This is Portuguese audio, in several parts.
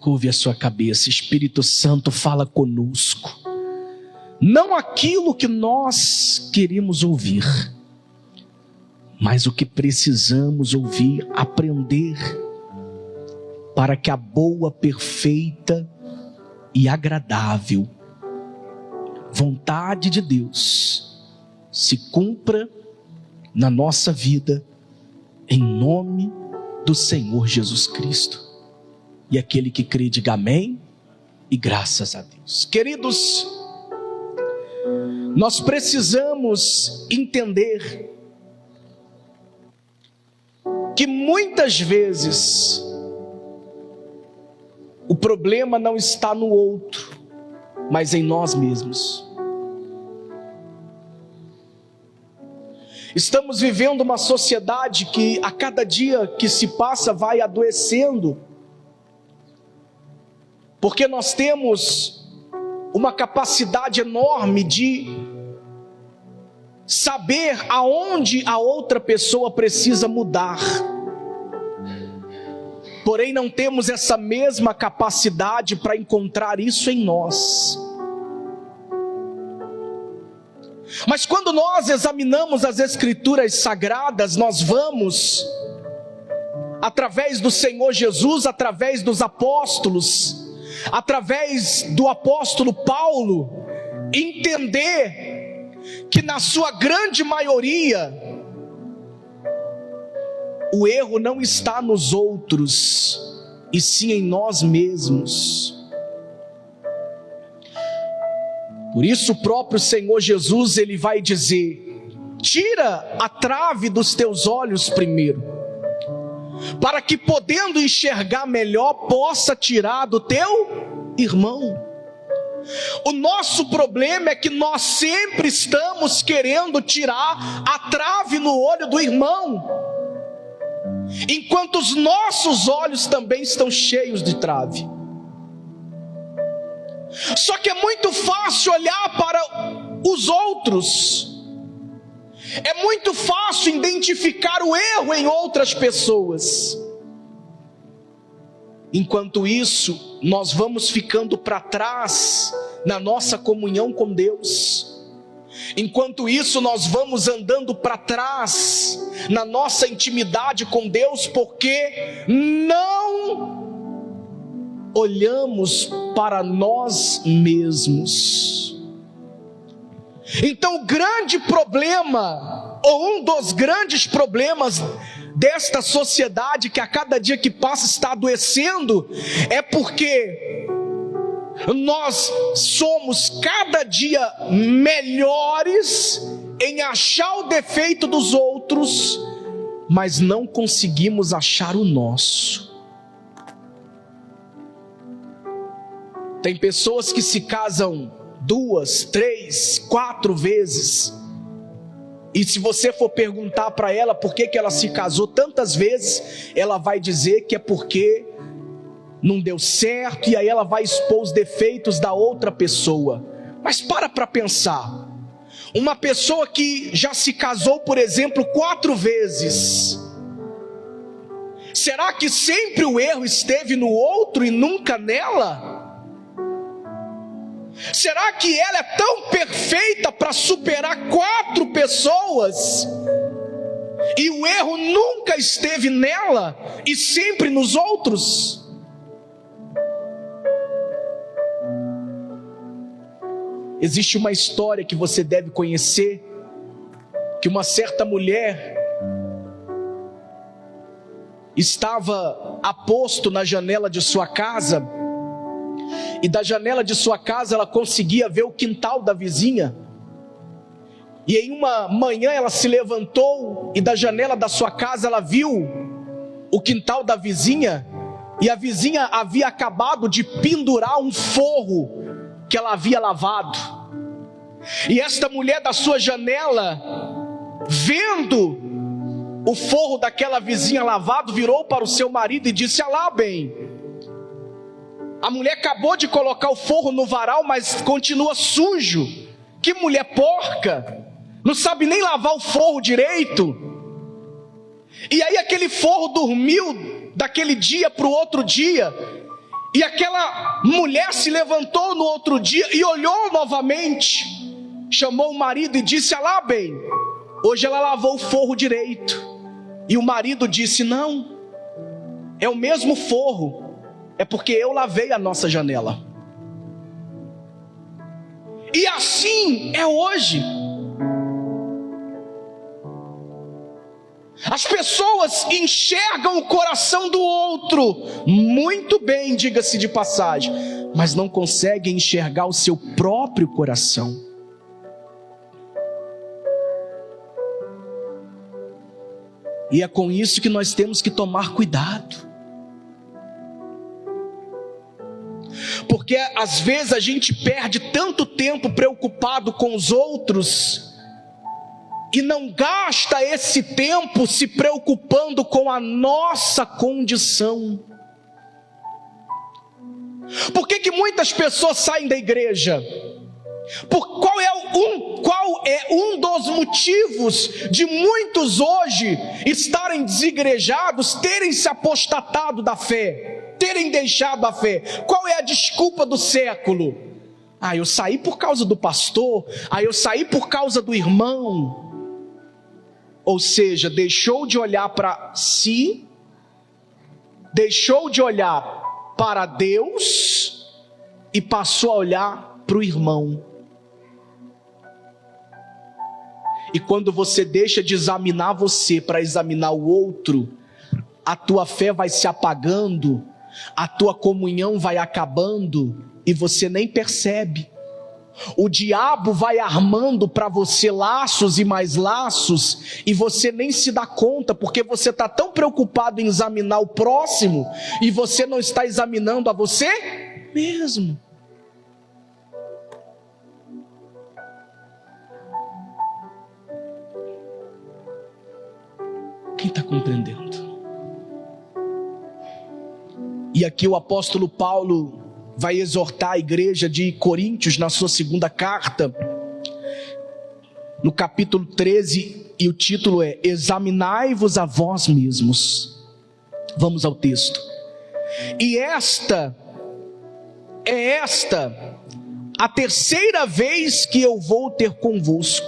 Curve a sua cabeça. Espírito Santo, fala conosco. Não aquilo que nós queremos ouvir, mas o que precisamos ouvir, aprender, para que a boa, perfeita e agradável vontade de Deus se cumpra na nossa vida, em nome do Senhor Jesus Cristo. E aquele que crê, diga amém e graças a Deus. Queridos, nós precisamos entender que muitas vezes o problema não está no outro, mas em nós mesmos. Estamos vivendo uma sociedade que a cada dia que se passa vai adoecendo, porque nós temos uma capacidade enorme de saber aonde a outra pessoa precisa mudar. Porém, não temos essa mesma capacidade para encontrar isso em nós. Mas quando nós examinamos as Escrituras Sagradas, nós vamos, através do Senhor Jesus, através dos apóstolos, através do apóstolo Paulo, entender que na sua grande maioria, o erro não está nos outros, e sim em nós mesmos. Por isso o próprio Senhor Jesus, ele vai dizer: tira a trave dos teus olhos primeiro, para que, podendo enxergar melhor, possa tirar do teu irmão. O nosso problema é que nós sempre estamos querendo tirar a trave no olho do irmão, enquanto os nossos olhos também estão cheios de trave. Só que é muito fácil olhar para os outros, é muito fácil identificar o erro em outras pessoas. Enquanto isso, nós vamos ficando para trás na nossa comunhão com Deus. Enquanto isso, nós vamos andando para trás na nossa intimidade com Deus, porque não olhamos para nós mesmos. Então, o grande problema, ou um dos grandes problemas desta sociedade que a cada dia que passa está adoecendo, é porque nós somos cada dia melhores em achar o defeito dos outros, mas não conseguimos achar o nosso. Tem pessoas que se casam 2, 3, 4 vezes, e se você for perguntar para ela por que ela se casou tantas vezes, ela vai dizer que é porque não deu certo, e aí ela vai expor os defeitos da outra pessoa. Mas para pensar, uma pessoa que já se casou, por exemplo, 4 vezes, será que sempre o erro esteve no outro e nunca nela? Será que ela é tão perfeita para superar 4 pessoas e o erro nunca esteve nela e sempre nos outros? Existe uma história que você deve conhecer, que uma certa mulher estava a posto na janela de sua casa, e da janela de sua casa ela conseguia ver o quintal da vizinha. E em uma manhã ela se levantou, e da janela da sua casa ela viu o quintal da vizinha, e a vizinha havia acabado de pendurar um forro que ela havia lavado. E esta mulher, da sua janela, vendo o forro daquela vizinha lavado, virou para o seu marido e disse: alá bem, a mulher acabou de colocar o forro no varal, mas continua sujo. Que mulher porca, não sabe nem lavar o forro direito. E aí aquele forro dormiu daquele dia para o outro dia, E aquela mulher se levantou no outro dia e olhou novamente, chamou o marido e disse: "Alá bem, hoje ela lavou o forro direito." E o marido disse: "Não, é o mesmo forro, é porque eu lavei a nossa janela." E assim é hoje. As pessoas enxergam o coração do outro muito bem, diga-se de passagem, mas não conseguem enxergar o seu próprio coração. E é com isso que nós temos que tomar cuidado. Porque às vezes a gente perde tanto tempo preocupado com os outros e não gasta esse tempo se preocupando com a nossa condição. Por que muitas pessoas saem da igreja? Qual é um dos motivos de muitos hoje estarem desigrejados, terem se apostatado da fé, terem deixado a fé? Qual é a desculpa do século? Eu saí por causa do pastor, eu saí por causa do irmão. Ou seja, deixou de olhar para si, deixou de olhar para Deus e passou a olhar para o irmão. E quando você deixa de examinar você para examinar o outro, a tua fé vai se apagando, a tua comunhão vai acabando e você nem percebe. O diabo vai armando para você laços e mais laços e você nem se dá conta, porque você está tão preocupado em examinar o próximo e você não está examinando a você mesmo. Quem está compreendendo? E aqui o apóstolo Paulo vai exortar a igreja de Coríntios na sua segunda carta, no capítulo 13, e o título é: Examinai-vos a vós mesmos. Vamos ao texto. E esta é a terceira vez que eu vou ter convosco.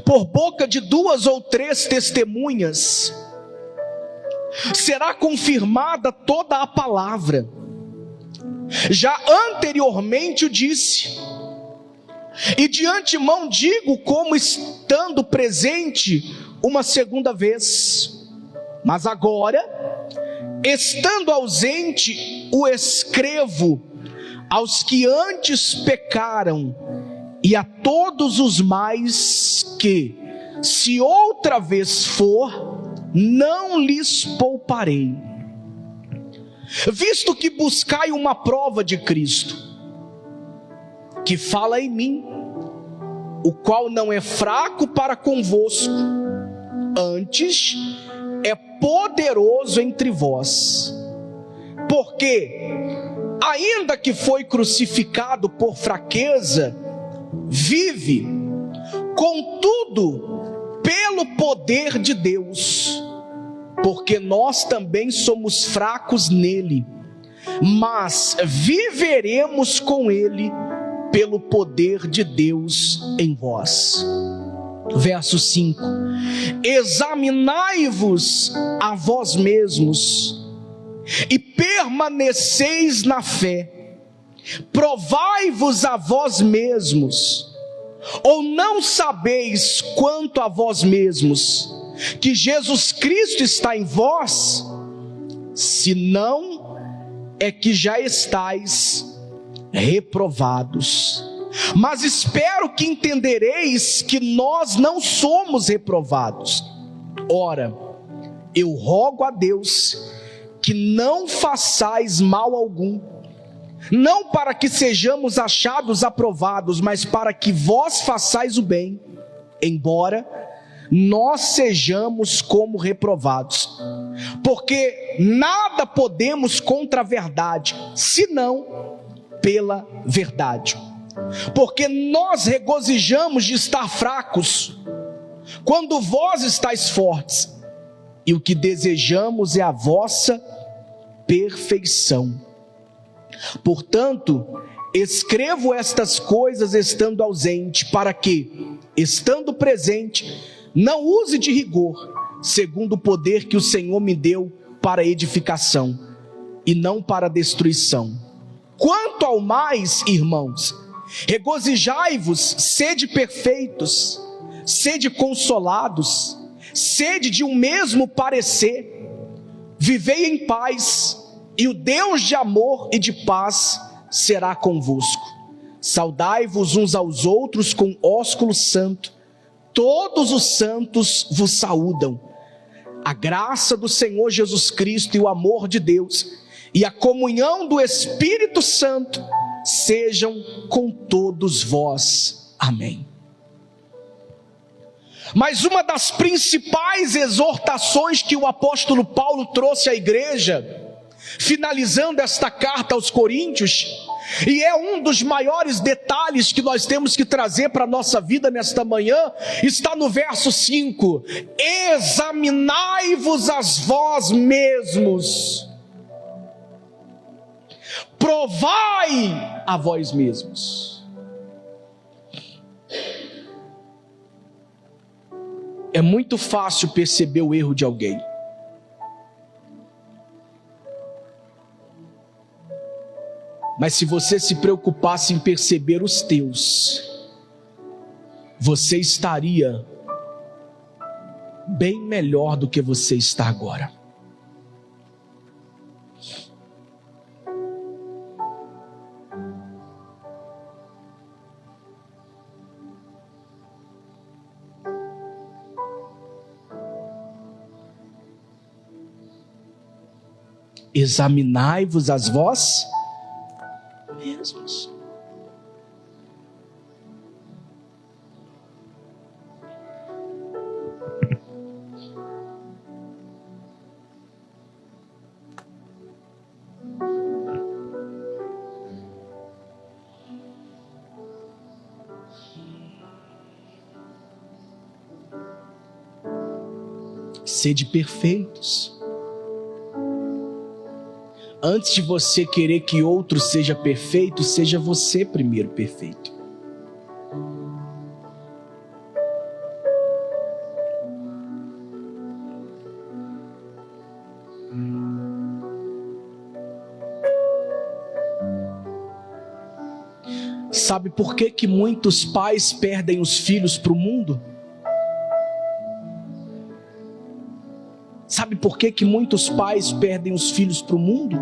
Por boca de 2 ou 3 testemunhas será confirmada toda a palavra. Já anteriormente o disse, e de antemão digo, como estando presente uma segunda vez. Mas agora, estando ausente, o escrevo aos que antes pecaram, e a todos os mais que, se outra vez for, não lhes pouparei. Visto que buscai uma prova de Cristo, que fala em mim, o qual não é fraco para convosco, antes é poderoso entre vós. Porque, ainda que foi crucificado por fraqueza, vive, contudo, pelo poder de Deus. Porque nós também somos fracos nele, mas viveremos com ele pelo poder de Deus em vós. Verso 5: Examinai-vos a vós mesmos e permaneceis na fé, provai-vos a vós mesmos. Ou não sabeis quanto a vós mesmos que Jesus Cristo está em vós? Se não, é que já estáis reprovados. Mas espero que entendereis que nós não somos reprovados. Ora, eu rogo a Deus que não façais mal algum, não para que sejamos achados aprovados, mas para que vós façais o bem, embora nós sejamos como reprovados. Porque nada podemos contra a verdade, senão pela verdade. Porque nós regozijamos de estar fracos, quando vós estáis fortes, e o que desejamos é a vossa perfeição. Portanto, escrevo estas coisas estando ausente, para que, estando presente, não use de rigor, segundo o poder que o Senhor me deu para edificação, e não para destruição. Quanto ao mais, irmãos, regozijai-vos, sede perfeitos, sede consolados, sede de um mesmo parecer, vivei em paz, e o Deus de amor e de paz será convosco. Saudai-vos uns aos outros com ósculo santo. Todos os santos vos saúdam. A graça do Senhor Jesus Cristo e o amor de Deus e a comunhão do Espírito Santo sejam com todos vós. Amém. Mas uma das principais exortações que o apóstolo Paulo trouxe à igreja, finalizando esta carta aos Coríntios, e é um dos maiores detalhes que nós temos que trazer para a nossa vida nesta manhã, está no verso 5: examinai-vos a vós mesmos, provai a vós mesmos. É muito fácil perceber o erro de alguém. Mas se você se preocupasse em perceber os teus, você estaria bem melhor do que você está agora. Examinai-vos a vós mesmos. Sede perfeitos. Antes de você querer que outro seja perfeito, seja você primeiro perfeito. Sabe por que que muitos pais perdem os filhos para o mundo? Sabe por que que muitos pais perdem os filhos para o mundo?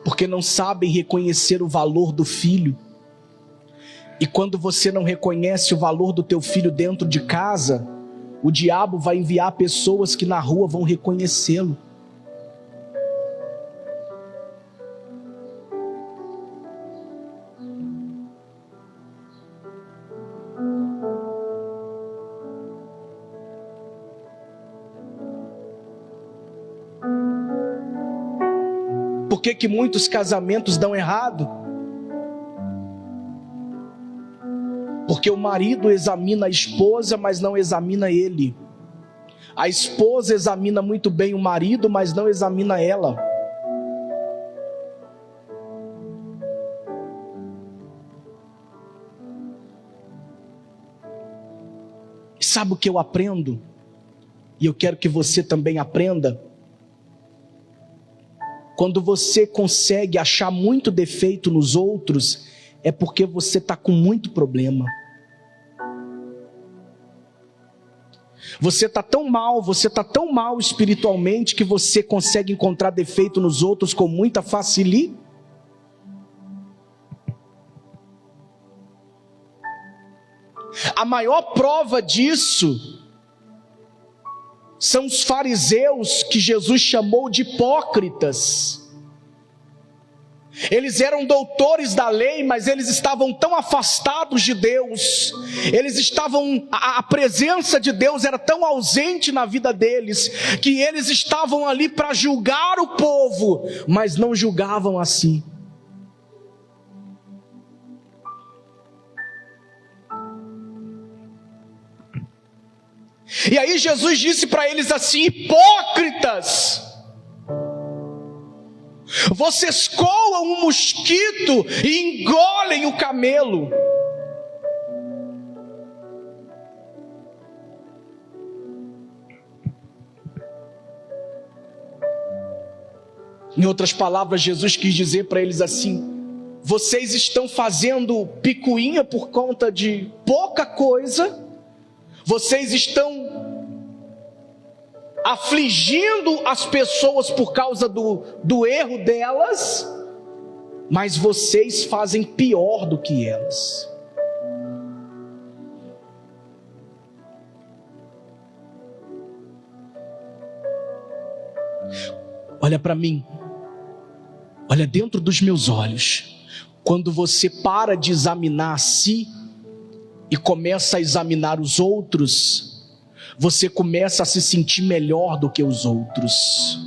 Porque não sabem reconhecer o valor do filho. E quando você não reconhece o valor do teu filho dentro de casa, o diabo vai enviar pessoas que na rua vão reconhecê-lo. Por que que muitos casamentos dão errado? Porque o marido examina a esposa, mas não examina ele. A esposa examina muito bem o marido, mas não examina ela. E sabe o que eu aprendo? E eu quero que você também aprenda. Quando você consegue achar muito defeito nos outros, é porque você está com muito problema. Você está tão mal espiritualmente, que você consegue encontrar defeito nos outros com muita facilidade. A maior prova disso são os fariseus, que Jesus chamou de hipócritas. Eles eram doutores da lei, mas eles estavam tão afastados de Deus, a presença de Deus era tão ausente na vida deles, que eles estavam ali para julgar o povo, mas não julgavam a si. E aí Jesus disse para eles assim: hipócritas, Vocês coam um mosquito e engolem o camelo. Em outras palavras, Jesus quis dizer para eles assim: vocês estão fazendo picuinha por conta de pouca coisa, vocês estão afligindo as pessoas por causa do erro delas, mas vocês fazem pior do que elas. Olha para mim, olha dentro dos meus olhos. Quando você para de examinar a si e começa a examinar os outros, você começa a se sentir melhor do que os outros.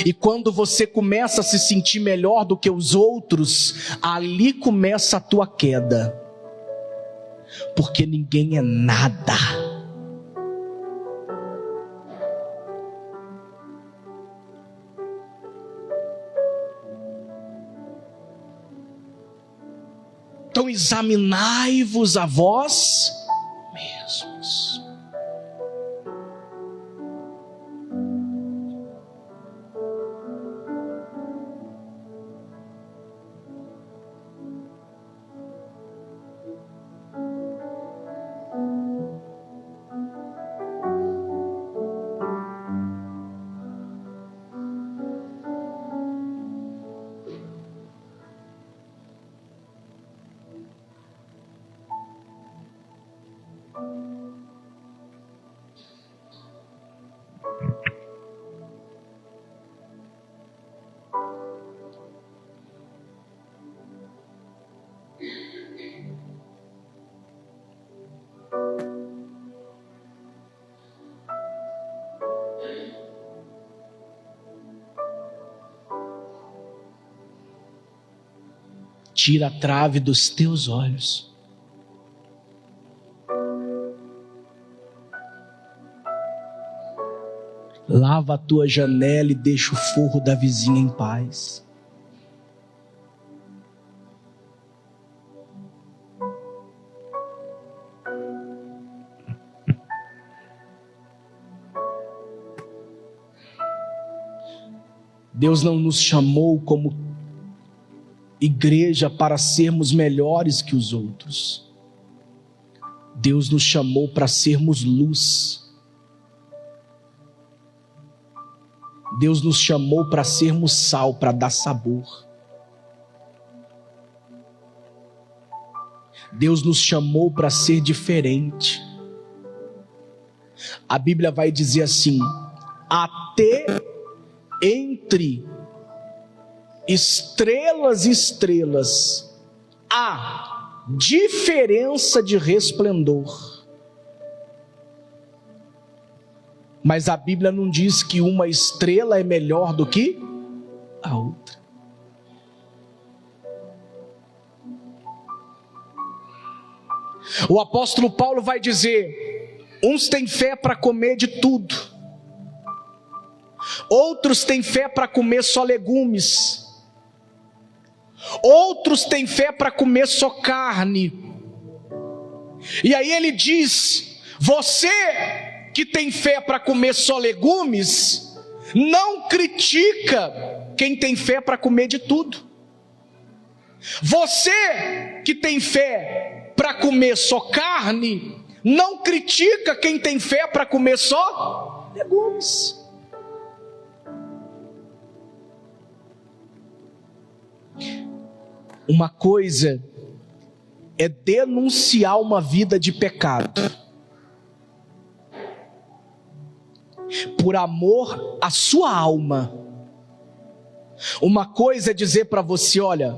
E quando você começa a se sentir melhor do que os outros, ali começa a tua queda. Porque ninguém é nada. Então examinai-vos a vós mesmos. Tira a trave dos teus olhos. Lava a tua janela e deixa o forro da vizinha em paz. Deus não nos chamou como igreja para sermos melhores que os outros. Deus nos chamou para sermos luz. Deus nos chamou para sermos sal, para dar sabor. Deus nos chamou para ser diferente. A Bíblia vai dizer assim: até entre estrelas e estrelas há diferença de resplendor. Mas a Bíblia não diz que uma estrela é melhor do que a outra. O apóstolo Paulo vai dizer: uns têm fé para comer de tudo, outros têm fé para comer só legumes, outros têm fé para comer só carne. E aí ele diz: você que tem fé para comer só legumes, não critica quem tem fé para comer de tudo. Você que tem fé para comer só carne, não critica quem tem fé para comer só legumes. Uma coisa é denunciar uma vida de pecado, por amor à sua alma. Uma coisa é dizer para você: olha,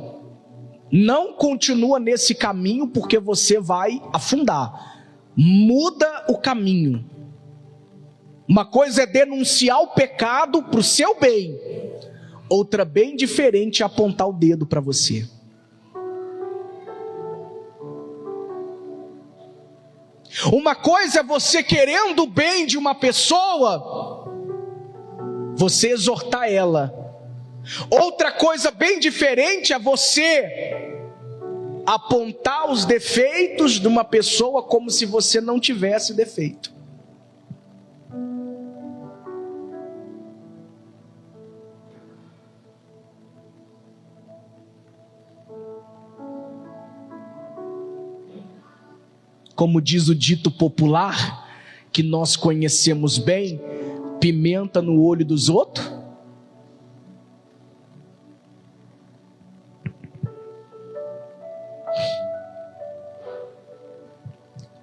não continua nesse caminho porque você vai afundar. Muda o caminho. Uma coisa é denunciar o pecado para o seu bem. Outra bem diferente é apontar o dedo para você. Uma coisa é você querendo o bem de uma pessoa você exortar ela. Outra coisa bem diferente é você apontar os defeitos de uma pessoa como se você não tivesse defeito. Como diz o dito popular, que nós conhecemos bem, pimenta no olho dos outros.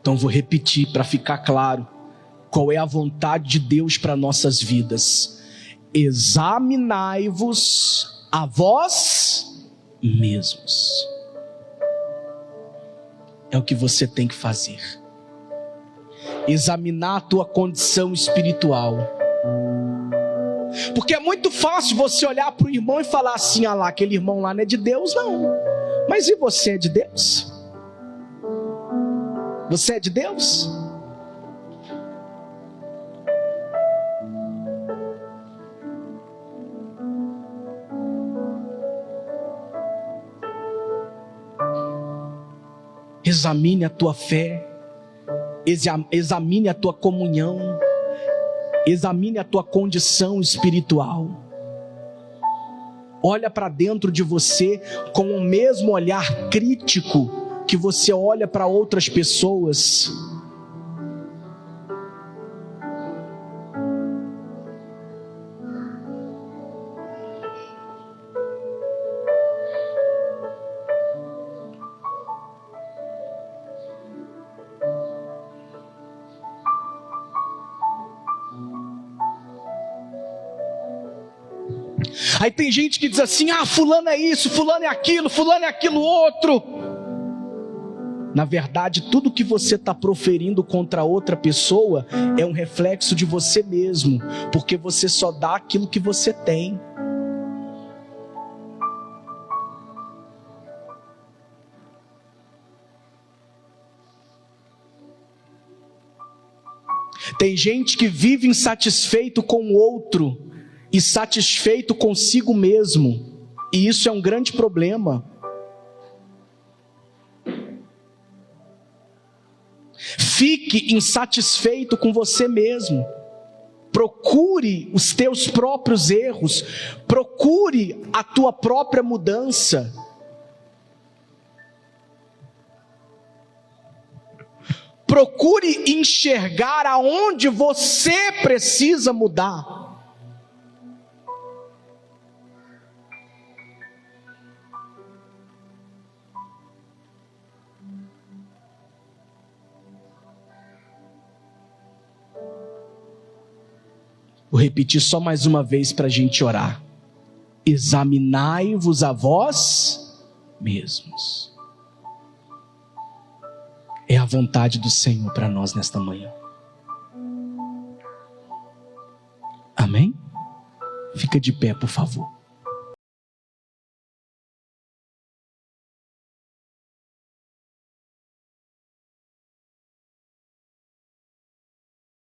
Então vou repetir para ficar claro qual é a vontade de Deus para nossas vidas. Examinai-vos a vós mesmos. É o que você tem que fazer. Examinar a tua condição espiritual. Porque é muito fácil você olhar para o irmão e falar assim: ah lá, aquele irmão lá não é de Deus não. Mas e você é de Deus? Você é de Deus? Examine a tua fé, examine a tua comunhão, examine a tua condição espiritual. Olha para dentro de você com o mesmo olhar crítico que você olha para outras pessoas. Aí tem gente que diz assim: ah, fulano é isso, fulano é aquilo outro. Na verdade, tudo que você está proferindo contra outra pessoa é um reflexo de você mesmo, porque você só dá aquilo que você tem. Tem gente que vive insatisfeito com o outro e satisfeito consigo mesmo, e isso é um grande problema. Fique insatisfeito com você mesmo. Procure os teus próprios erros, procure a tua própria mudança. Procure enxergar aonde você precisa mudar. Vou repetir só mais uma vez para a gente orar. Examinai-vos a vós mesmos. É a vontade do Senhor para nós nesta manhã. Amém? Fica de pé, por favor.